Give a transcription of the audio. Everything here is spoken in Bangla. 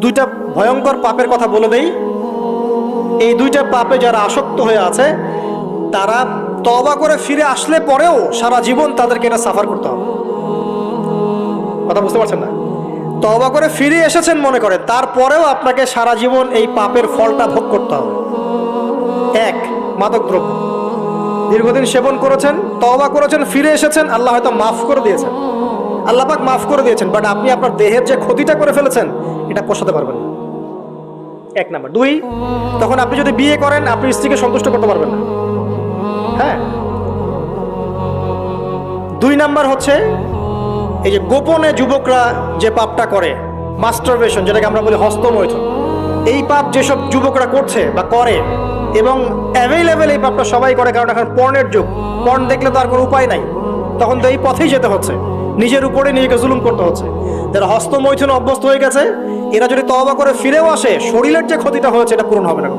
দুইটা ভয়ঙ্কর পাপের কথা বলে দেই। এই দুইটা পাপে যারা আসক্ত হয়ে আছে তারা তওবা করে ফিরে আসলে পরেও সারা জীবন তাদেরকে এটা সাফার করতে হবে। কথা বুঝতে পারছেন না? তওবা করে ফিরে এসেছেন মনে করেন, তারপরেও আপনাকে সারা জীবন এই পাপের ফলটা ভোগ করতে হবে। এক, মাদকদ্রব্য দীর্ঘদিন সেবন করেছেন, তওবা করেছেন, ফিরে এসেছেন, আল্লাহ হয়তো মাফ করে দিয়েছেন, আল্লাহ পাক মাফ করে দিয়েছেন, বাট আপনি আপনার দেহের যে ক্ষতিটা করে ফেলেছেন এটা পোষাতে পারবেন না। এক নাম্বার। দুই, তখন আপনি যদি বিয়ে করেন আপনি স্ত্রীকে সন্তুষ্ট করতে পারবেন না। হ্যাঁ। দুই নাম্বার হচ্ছে এই যে গোপনে যুবকরা যে পাপটা করে, মাস্টারবেশন, যেটাকে আমরা বলি হস্তমৈথুন, এই পাপ যেসব যুবকরা করছে বা করে, এবং অ্যাভেলেবেল এই পাপটা সবাই করে, কারণ এখন পর্নের যুগ, পর্ন দেখলে তো আর কোনো উপায় নাই, তখন তো এই পথেই যেতে হচ্ছে, নিজের উপরে নিজেকে জুলুম করতে হচ্ছে। যারা হস্তমৈথুনে অভ্যস্ত হয়ে গেছে এরা যদি তওবা করে ফিরেও আসে, শরীরের যে ক্ষতিটা হয়েছে এটা পূরণ হবে না।